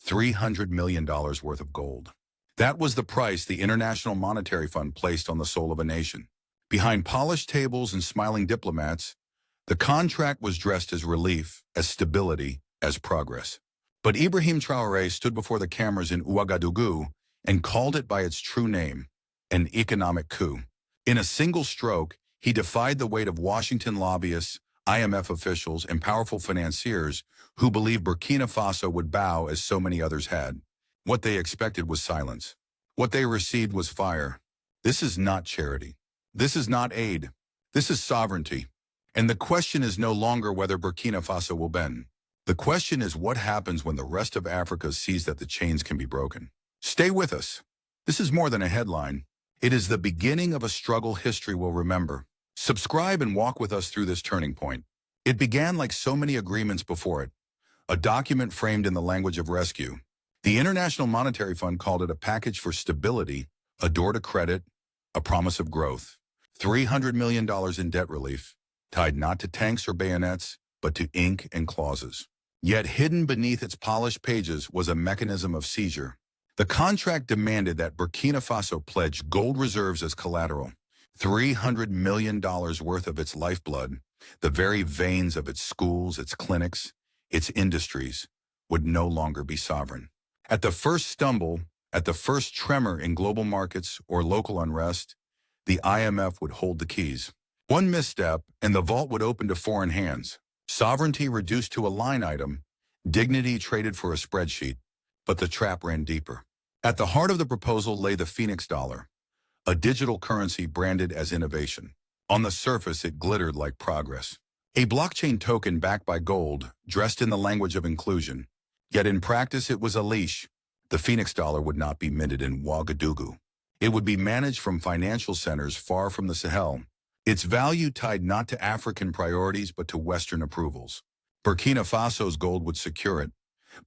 $300 million worth of gold. That was the price the International Monetary Fund placed on the soul of a nation. Behind polished tables and smiling diplomats, the contract was dressed as relief, as stability, as progress. But Ibrahim Traoré stood before the cameras in Ouagadougou and called it by its true name, an economic coup. In a single stroke, he defied the weight of Washington lobbyists, IMF officials, and powerful financiers who believed Burkina Faso would bow as so many others had. What they expected was silence. What they received was fire. This is not charity. This is not aid. This is sovereignty. And the question is no longer whether Burkina Faso will bend. The question is what happens when the rest of Africa sees that the chains can be broken. Stay with us. This is more than a headline. It is the beginning of a struggle history will remember. Subscribe and walk with us through this turning point. It began like so many agreements before it, a document framed in the language of rescue. The International Monetary Fund called it a package for stability, a door to credit, a promise of growth. $300 million in debt relief, tied not to tanks or bayonets, but to ink and clauses. Yet hidden beneath its polished pages was a mechanism of seizure. The contract demanded that Burkina Faso pledge gold reserves as collateral. $300 million worth of its lifeblood, the very veins of its schools, its clinics, its industries, would no longer be sovereign. At the first stumble, at the first tremor in global markets or local unrest, the IMF would hold the keys. One misstep, and the vault would open to foreign hands. Sovereignty reduced to a line item, dignity traded for a spreadsheet. But the trap ran deeper. At the heart of the proposal lay the Phoenix dollar, a digital currency branded as innovation. On the surface, it glittered like progress. A blockchain token backed by gold, dressed in the language of inclusion. Yet in practice, it was a leash. The Phoenix dollar would not be minted in Ouagadougou. It would be managed from financial centers far from the Sahel. Its value tied not to African priorities, but to Western approvals. Burkina Faso's gold would secure it,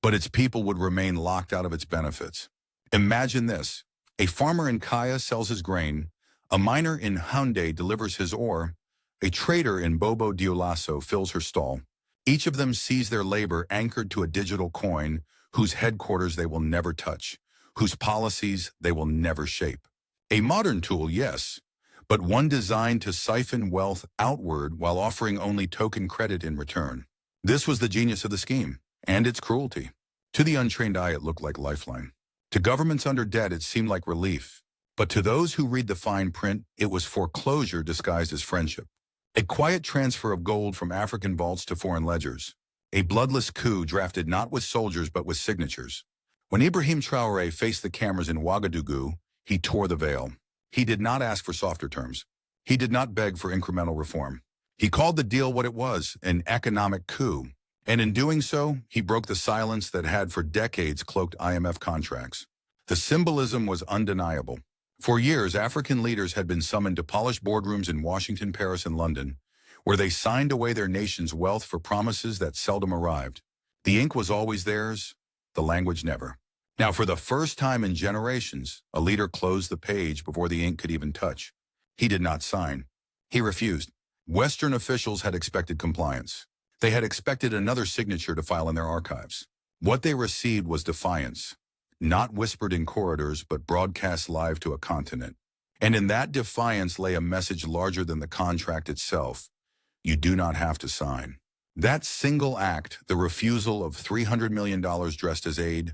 but its people would remain locked out of its benefits. Imagine this. A farmer in Kaya sells his grain, a miner in Houndé delivers his ore, a trader in Bobo Dioulasso fills her stall. Each of them sees their labor anchored to a digital coin whose headquarters they will never touch, whose policies they will never shape. A modern tool, yes, but one designed to siphon wealth outward while offering only token credit in return. This was the genius of the scheme, and its cruelty. To the untrained eye, it looked like lifeline. To governments under debt, it seemed like relief. But to those who read the fine print, it was foreclosure disguised as friendship. A quiet transfer of gold from African vaults to foreign ledgers. A bloodless coup drafted not with soldiers but with signatures. When Ibrahim Traoré faced the cameras in Ouagadougou, he tore the veil. He did not ask for softer terms. He did not beg for incremental reform. He called the deal what it was, an economic coup. And in doing so, he broke the silence that had for decades cloaked IMF contracts. The symbolism was undeniable. For years, African leaders had been summoned to polished boardrooms in Washington, Paris, and London, where they signed away their nation's wealth for promises that seldom arrived. The ink was always theirs, the language never. Now, for the first time in generations, a leader closed the page before the ink could even touch. He did not sign. He refused. Western officials had expected compliance. They had expected another signature to file in their archives. What they received was defiance, not whispered in corridors, but broadcast live to a continent. And in that defiance lay a message larger than the contract itself. You do not have to sign. That single act, the refusal of $300 million dressed as aid,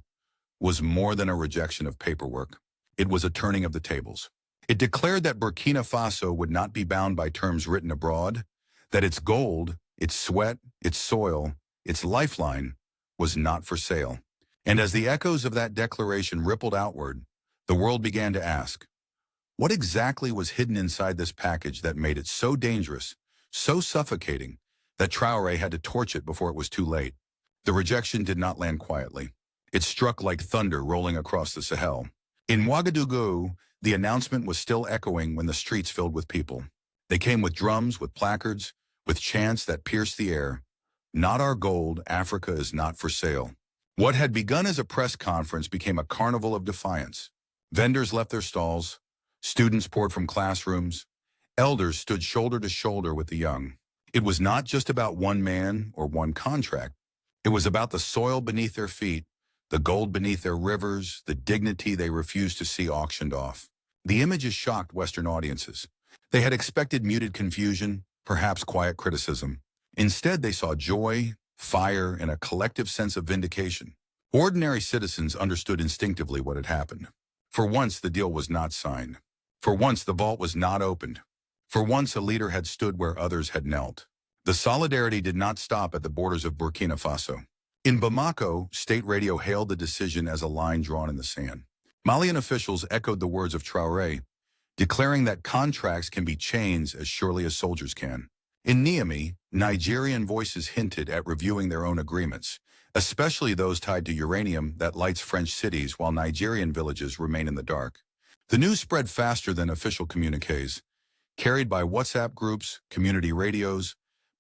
was more than a rejection of paperwork. It was a turning of the tables. It declared that Burkina Faso would not be bound by terms written abroad, that its gold, its sweat, its soil, its lifeline was not for sale. And as the echoes of that declaration rippled outward, the world began to ask, what exactly was hidden inside this package that made it so dangerous, so suffocating, that Traoré had to torch it before it was too late? The rejection did not land quietly. It struck like thunder rolling across the Sahel. In Ouagadougou, the announcement was still echoing when the streets filled with people. They came with drums, with placards, with chants that pierced the air. Not our gold, Africa is not for sale. What had begun as a press conference became a carnival of defiance. Vendors left their stalls, students poured from classrooms, elders stood shoulder to shoulder with the young. It was not just about one man or one contract. It was about the soil beneath their feet, The gold beneath their rivers, the dignity they refused to see auctioned off. The images shocked Western audiences. They had expected muted confusion, perhaps quiet criticism. Instead, they saw joy, fire, and a collective sense of vindication. Ordinary citizens understood instinctively what had happened. For once, the deal was not signed. For once, the vault was not opened. For once, a leader had stood where others had knelt. The solidarity did not stop at the borders of Burkina Faso. In Bamako, state radio hailed the decision as a line drawn in the sand. Malian officials echoed the words of Traoré, declaring that contracts can be chains as surely as soldiers can. In Niamey, Nigerian voices hinted at reviewing their own agreements, especially those tied to uranium that lights French cities while Nigerian villages remain in the dark. The news spread faster than official communiques, carried by WhatsApp groups, community radios,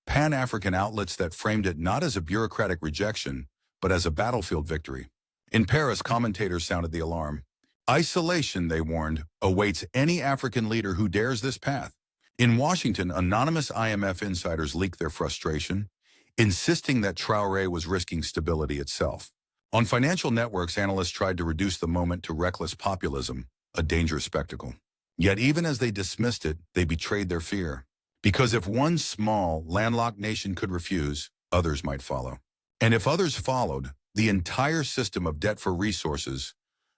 pan-African outlets that framed it not as a bureaucratic rejection, but as a battlefield victory. In Paris, commentators sounded the alarm. Isolation, they warned, awaits any African leader who dares this path. In Washington, anonymous IMF insiders leaked their frustration, insisting that Traoré was risking stability itself. On financial networks, analysts tried to reduce the moment to reckless populism, a dangerous spectacle. Yet even as they dismissed it, they betrayed their fear. Because if one small, landlocked nation could refuse, others might follow. And if others followed, the entire system of debt for resources,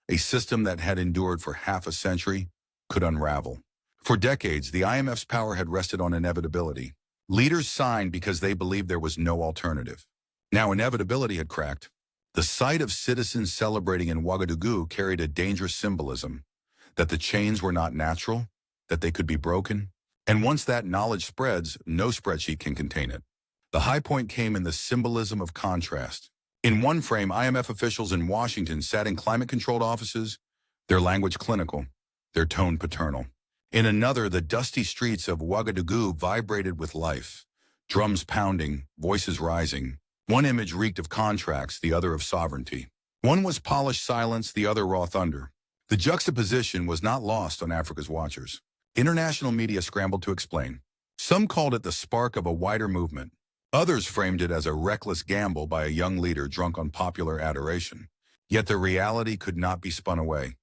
a system that had endured for half a century, could unravel. For decades, the IMF's power had rested on inevitability. Leaders signed because they believed there was no alternative. Now inevitability had cracked. The sight of citizens celebrating in Ouagadougou carried a dangerous symbolism, that the chains were not natural, that they could be broken. And once that knowledge spreads, no spreadsheet can contain it. The high point came in the symbolism of contrast. In one frame, IMF officials in Washington sat in climate-controlled offices, their language clinical, their tone paternal. In another, the dusty streets of Ouagadougou vibrated with life, drums pounding, voices rising. One image reeked of contracts, the other of sovereignty. One was polished silence, the other raw thunder. The juxtaposition was not lost on Africa's watchers. International media scrambled to explain. Some called it the spark of a wider movement. Others framed it as a reckless gamble by a young leader drunk on popular adoration. Yet the reality could not be spun away.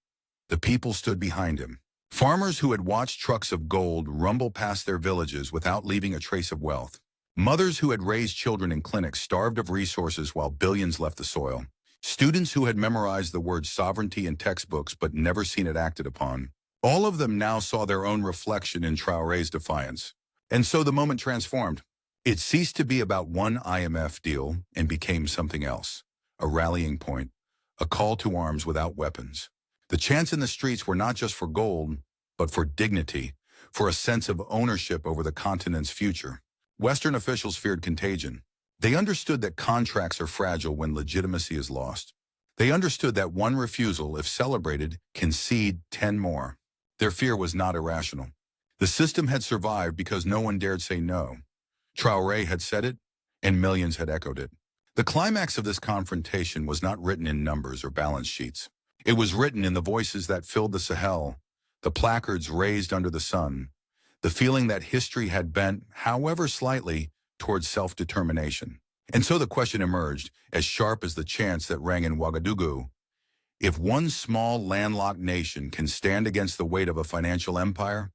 The people stood behind him. Farmers who had watched trucks of gold rumble past their villages without leaving a trace of wealth. Mothers who had raised children in clinics starved of resources while billions left the soil. Students who had memorized the word sovereignty in textbooks but never seen it acted upon. All of them now saw their own reflection in Traoré's defiance. And so the moment transformed. It ceased to be about one IMF deal and became something else. A rallying point. A call to arms without weapons. The chants in the streets were not just for gold, but for dignity, for a sense of ownership over the continent's future. Western officials feared contagion. They understood that contracts are fragile when legitimacy is lost. They understood that one refusal, if celebrated, can seed 10 more. Their fear was not irrational. The system had survived because no one dared say no. Traoré had said it, and millions had echoed it. The climax of this confrontation was not written in numbers or balance sheets. It was written in the voices that filled the Sahel, the placards raised under the sun, the feeling that history had bent, however slightly, towards self-determination. And so the question emerged, as sharp as the chants that rang in Ouagadougou. If one small landlocked nation can stand against the weight of a financial empire,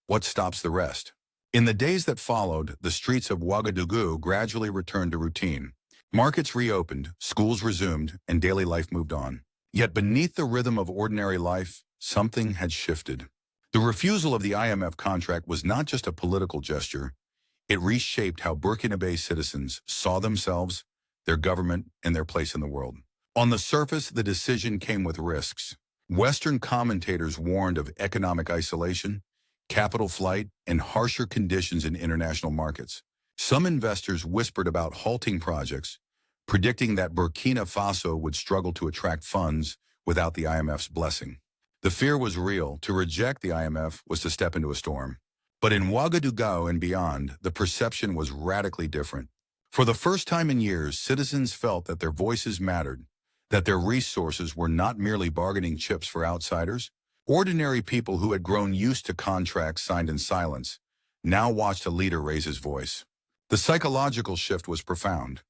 what stops the rest? In the days that followed, the streets of Ouagadougou gradually returned to routine. Markets reopened, schools resumed, and daily life moved on. Yet beneath the rhythm of ordinary life, something had shifted. The refusal of the IMF contract was not just a political gesture. It reshaped how Burkinabe citizens saw themselves, their government, and their place in the world. On the surface, the decision came with risks. Western commentators warned of economic isolation, capital flight, and harsher conditions in international markets. Some investors whispered about halting projects, predicting that Burkina Faso would struggle to attract funds without the IMF's blessing. The fear was real. To reject the IMF was to step into a storm. But in Ouagadougou and beyond, the perception was radically different. For the first time in years, citizens felt that their voices mattered, that their resources were not merely bargaining chips for outsiders. Ordinary people who had grown used to contracts signed in silence now watched a leader raise his voice. The psychological shift was profound.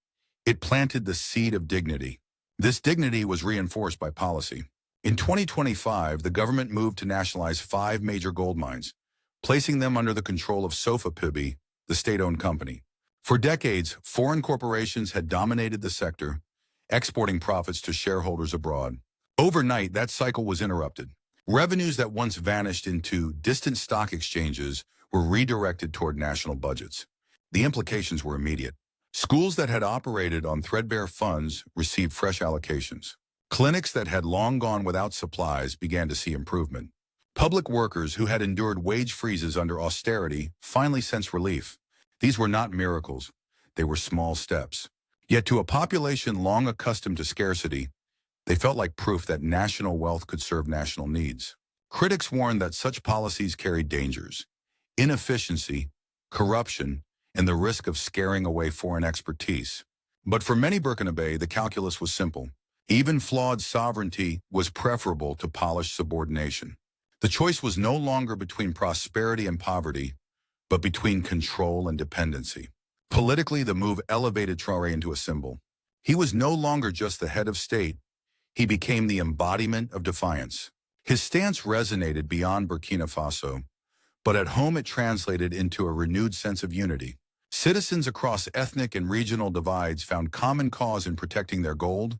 It planted the seed of dignity. This dignity was reinforced by policy. In 2025, the government moved to nationalize 5 major gold mines, placing them under the control of SOFA-PIBI, the state-owned company. For decades, foreign corporations had dominated the sector, exporting profits to shareholders abroad. Overnight, that cycle was interrupted. Revenues that once vanished into distant stock exchanges were redirected toward national budgets. The implications were immediate. Schools that had operated on threadbare funds received fresh allocations. Clinics that had long gone without supplies began to see improvement. Public workers who had endured wage freezes under austerity finally sensed relief. These were not miracles. They were small steps. Yet to a population long accustomed to scarcity, they felt like proof that national wealth could serve national needs. Critics warned that such policies carried dangers: inefficiency, corruption, and the risk of scaring away foreign expertise. But for many Burkinabe, the calculus was simple. Even flawed sovereignty was preferable to polished subordination. The choice was no longer between prosperity and poverty, but between control and dependency. Politically, the move elevated Traoré into a symbol. He was no longer just the head of state. He became the embodiment of defiance. His stance resonated beyond Burkina Faso, but at home it translated into a renewed sense of unity. Citizens across ethnic and regional divides found common cause in protecting their gold,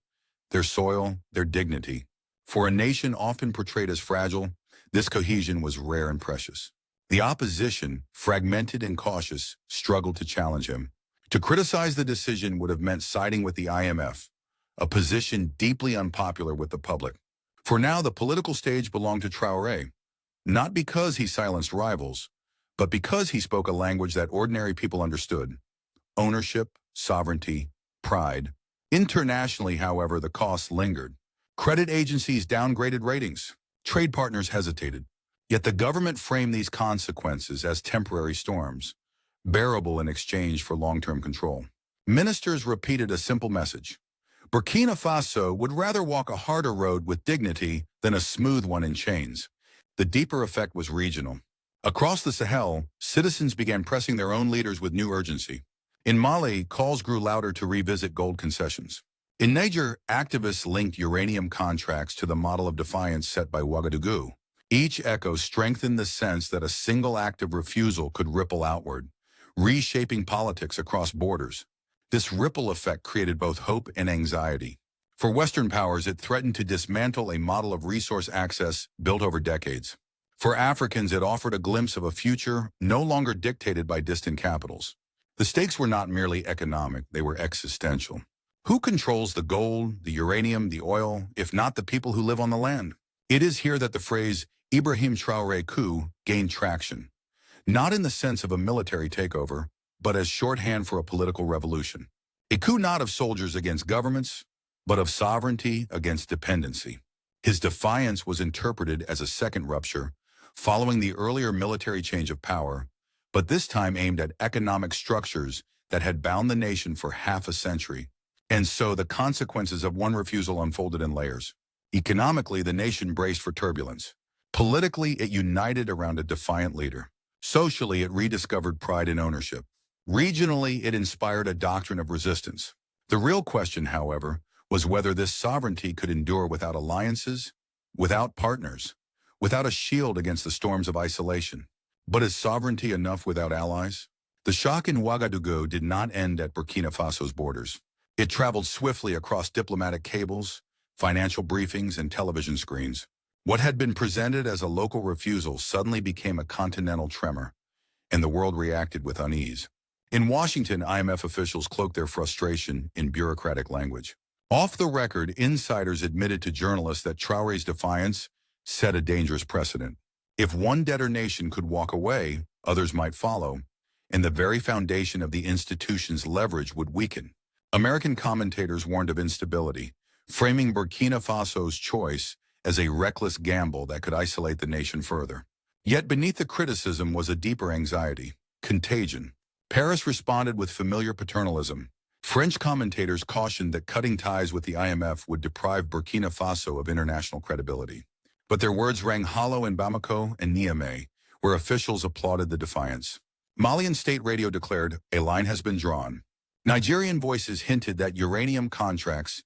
their soil, their dignity. For a nation often portrayed as fragile, this cohesion was rare and precious. The opposition, fragmented and cautious, struggled to challenge him. To criticize the decision would have meant siding with the IMF, a position deeply unpopular with the public. For now, the political stage belonged to Traoré, not because he silenced rivals, but because he spoke a language that ordinary people understood: ownership, sovereignty, pride. Internationally, however, the costs lingered. Credit agencies downgraded ratings. Trade partners hesitated. Yet the government framed these consequences as temporary storms, bearable in exchange for long-term control. Ministers repeated a simple message: Burkina Faso would rather walk a harder road with dignity than a smooth one in chains. The deeper effect was regional. Across the Sahel, citizens began pressing their own leaders with new urgency. In Mali, calls grew louder to revisit gold concessions. In Niger, activists linked uranium contracts to the model of defiance set by Ouagadougou. Each echo strengthened the sense that a single act of refusal could ripple outward, reshaping politics across borders. This ripple effect created both hope and anxiety. For Western powers, it threatened to dismantle a model of resource access built over decades. For Africans, it offered a glimpse of a future no longer dictated by distant capitals. The stakes were not merely economic, they were existential. Who controls the gold, the uranium, the oil, if not the people who live on the land? It is here that the phrase Ibrahim Traoré coup gained traction, not in the sense of a military takeover, but as shorthand for a political revolution. A coup not of soldiers against governments, but of sovereignty against dependency. His defiance was interpreted as a second rupture, following the earlier military change of power, but this time aimed at economic structures that had bound the nation for half a century. And so the consequences of one refusal unfolded in layers. Economically, the nation braced for turbulence. Politically, it united around a defiant leader. Socially, it rediscovered pride in ownership. Regionally, it inspired a doctrine of resistance. The real question, however, was whether this sovereignty could endure without alliances, without partners, without a shield against the storms of isolation. But is sovereignty enough without allies? The shock in Ouagadougou did not end at Burkina Faso's borders. It traveled swiftly across diplomatic cables, financial briefings, and television screens. What had been presented as a local refusal suddenly became a continental tremor, and the world reacted with unease. In Washington, IMF officials cloaked their frustration in bureaucratic language. Off the record, insiders admitted to journalists that Traoré's defiance set a dangerous precedent. If one debtor nation could walk away, others might follow, and the very foundation of the institution's leverage would weaken. American commentators warned of instability, framing Burkina Faso's choice as a reckless gamble that could isolate the nation further. Yet beneath the criticism was a deeper anxiety: contagion. Paris responded with familiar paternalism. French commentators cautioned that cutting ties with the IMF would deprive Burkina Faso of international credibility. But their words rang hollow in Bamako and Niamey, where officials applauded the defiance. Malian state radio declared, "A line has been drawn." Nigerian voices hinted that uranium contracts,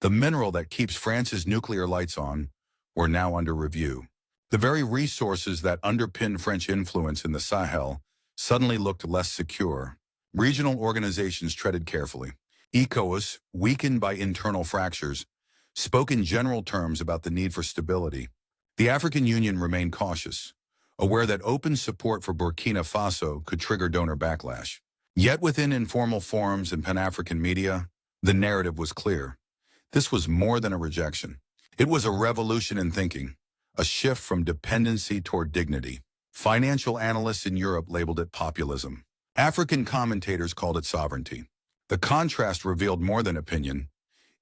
the mineral that keeps France's nuclear lights on, were now under review. The very resources that underpin French influence in the Sahel suddenly looked less secure. Regional organizations treaded carefully. ECOWAS, weakened by internal fractures, spoke in general terms about the need for stability. The African Union remained cautious, aware that open support for Burkina Faso could trigger donor backlash. Yet within informal forums and Pan-African media, the narrative was clear. This was more than a rejection. It was a revolution in thinking, a shift from dependency toward dignity. Financial analysts in Europe labeled it populism. African commentators called it sovereignty. The contrast revealed more than opinion.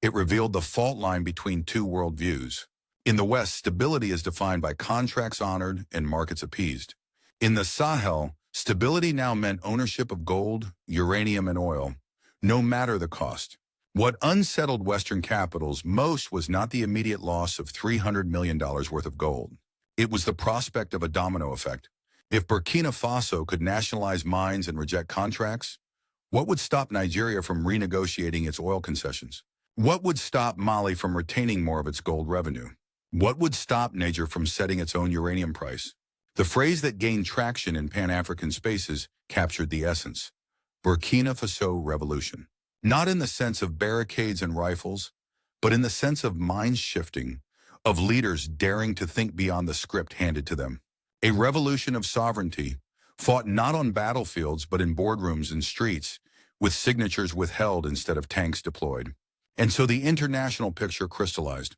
It revealed the fault line between two worldviews. In the West, stability is defined by contracts honored and markets appeased. In the Sahel, stability now meant ownership of gold, uranium, and oil, no matter the cost. What unsettled Western capitals most was not the immediate loss of $300 million worth of gold. It was the prospect of a domino effect. If Burkina Faso could nationalize mines and reject contracts, what would stop Nigeria from renegotiating its oil concessions? What would stop Mali from retaining more of its gold revenue? What would stop Niger from setting its own uranium price? The phrase that gained traction in Pan-African spaces captured the essence. Burkina Faso revolution. Not in the sense of barricades and rifles, but in the sense of mind shifting, of leaders daring to think beyond the script handed to them. A revolution of sovereignty, fought not on battlefields but in boardrooms and streets, with signatures withheld instead of tanks deployed. And so the international picture crystallized.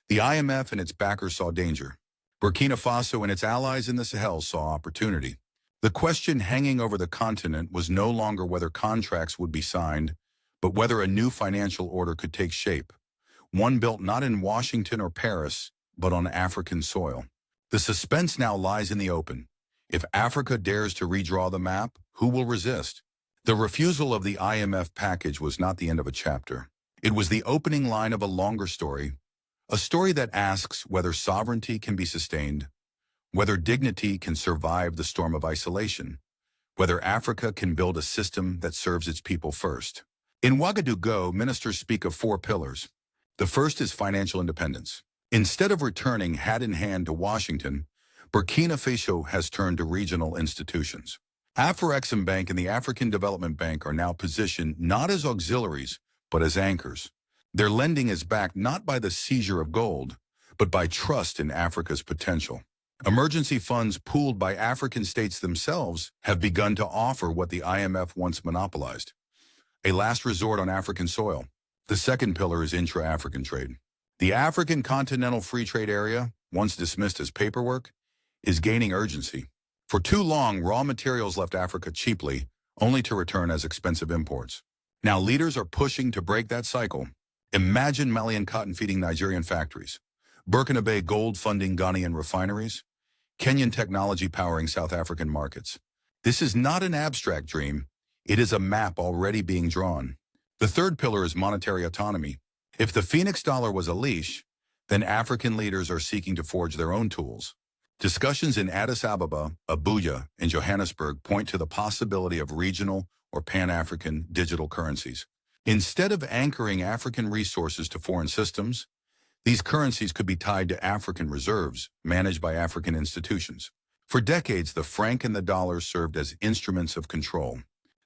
The IMF and its backers saw danger. Burkina Faso and its allies in the Sahel saw opportunity. The question hanging over the continent was no longer whether contracts would be signed, but whether a new financial order could take shape, one built not in Washington or Paris, but on African soil. The suspense now lies in the open. If Africa dares to redraw the map, who will resist? The refusal of the IMF package was not the end of a chapter. It was the opening line of a longer story, a story that asks whether sovereignty can be sustained, whether dignity can survive the storm of isolation, whether Africa can build a system that serves its people first. In Ouagadougou, ministers speak of 4 pillars. The first is financial independence. Instead of returning hat in hand to Washington, Burkina Faso has turned to regional institutions. Afreximbank and the African Development Bank are now positioned not as auxiliaries, but as anchors. Their lending is backed not by the seizure of gold, but by trust in Africa's potential. Emergency funds pooled by African states themselves have begun to offer what the IMF once monopolized: a last resort on African soil. The second pillar is intra-African trade. The African Continental Free Trade Area, once dismissed as paperwork, is gaining urgency. For too long, raw materials left Africa cheaply, only to return as expensive imports. Now leaders are pushing to break that cycle. Imagine Malian cotton feeding Nigerian factories, Burkina gold funding Ghanaian refineries, Kenyan technology powering South African markets. This is not an abstract dream. It is a map already being drawn. The third pillar is monetary autonomy. If the Phoenix dollar was a leash, then African leaders are seeking to forge their own tools. Discussions in Addis Ababa, Abuja, and Johannesburg point to the possibility of regional or Pan-African digital currencies. Instead of anchoring African resources to foreign systems, these currencies could be tied to African reserves managed by African institutions. For decades, the franc and the dollar served as instruments of control.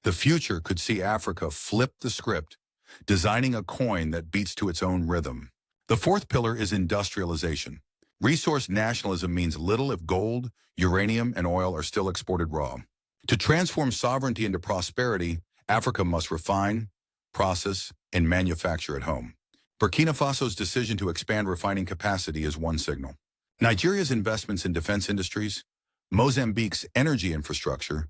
The future could see Africa flip the script, designing a coin that beats to its own rhythm. The fourth pillar is industrialization. Resource nationalism means little if gold, uranium, and oil are still exported raw. To transform sovereignty into prosperity, Africa must refine, process, and manufacture at home. Burkina Faso's decision to expand refining capacity is one signal. Nigeria's investments in defense industries, Mozambique's energy infrastructure,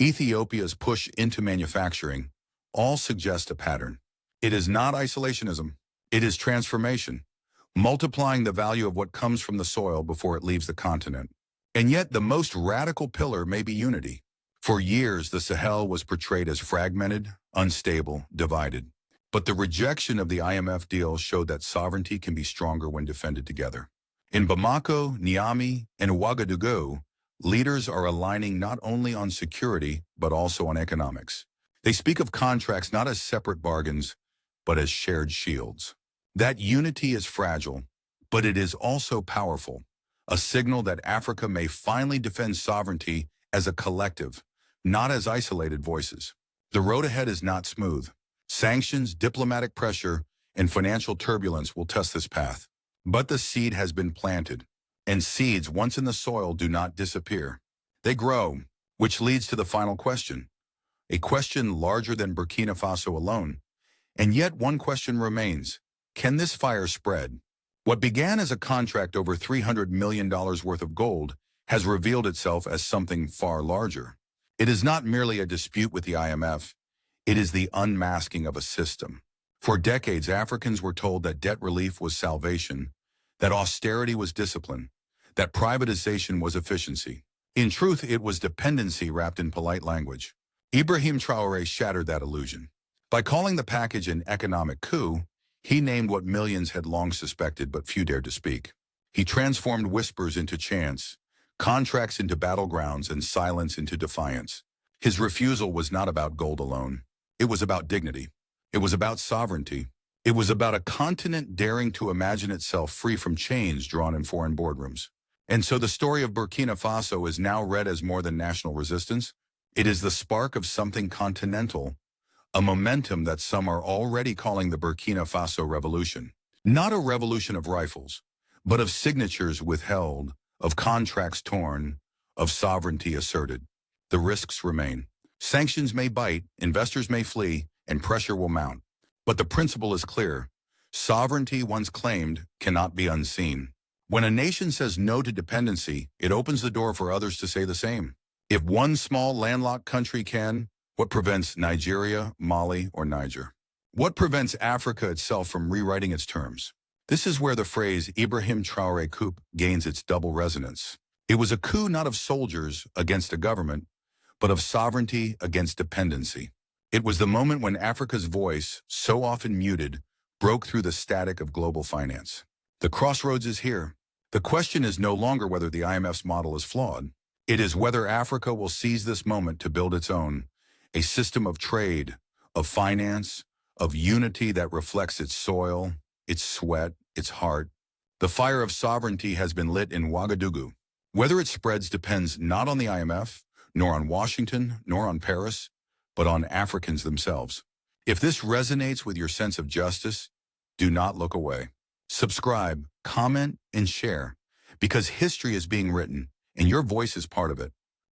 Ethiopia's push into manufacturing, all suggest a pattern. It is not isolationism. It is transformation, multiplying the value of what comes from the soil before it leaves the continent. And yet the most radical pillar may be unity. For years, the Sahel was portrayed as fragmented, unstable, divided. But the rejection of the IMF deal showed that sovereignty can be stronger when defended together. In Bamako, Niamey, and Ouagadougou, leaders are aligning not only on security, but also on economics. They speak of contracts not as separate bargains, but as shared shields. That unity is fragile, but it is also powerful, a signal that Africa may finally defend sovereignty as a collective, not as isolated voices. The road ahead is not smooth. Sanctions, diplomatic pressure, and financial turbulence will test this path. But the seed has been planted, and seeds once in the soil do not disappear. They grow, which leads to the final question, a question larger than Burkina Faso alone. And yet one question remains, can this fire spread? What began as a contract over $300 million worth of gold has revealed itself as something far larger. It is not merely a dispute with the IMF, it is the unmasking of a system. For decades, Africans were told that debt relief was salvation, that austerity was discipline, that privatization was efficiency. In truth, it was dependency wrapped in polite language. Ibrahim Traoré shattered that illusion. By calling the package an economic coup, he named what millions had long suspected but few dared to speak. He transformed whispers into chants, contracts into battlegrounds, and silence into defiance. His refusal was not about gold alone. It was about dignity. It was about sovereignty. It was about a continent daring to imagine itself free from chains drawn in foreign boardrooms. And so the story of Burkina Faso is now read as more than national resistance. It is the spark of something continental, a momentum that some are already calling the Burkina Faso Revolution. Not a revolution of rifles, but of signatures withheld, of contracts torn, of sovereignty asserted. The risks remain. Sanctions may bite, investors may flee, and pressure will mount. But the principle is clear. Sovereignty once claimed cannot be unseen. When a nation says no to dependency, it opens the door for others to say the same. If one small landlocked country can, what prevents Nigeria, Mali, or Niger? What prevents Africa itself from rewriting its terms? This is where the phrase Ibrahim Traoré coup gains its double resonance. It was a coup not of soldiers against a government, but of sovereignty against dependency. It was the moment when Africa's voice, so often muted, broke through the static of global finance. The crossroads is here. The question is no longer whether the IMF's model is flawed. It is whether Africa will seize this moment to build its own, a system of trade, of finance, of unity that reflects its soil, its sweat, its heart. The fire of sovereignty has been lit in Ouagadougou. Whether it spreads depends not on the IMF, nor on Washington, nor on Paris, but on Africans themselves. If this resonates with your sense of justice, do not look away. Subscribe, comment, and share, because history is being written, and your voice is part of it.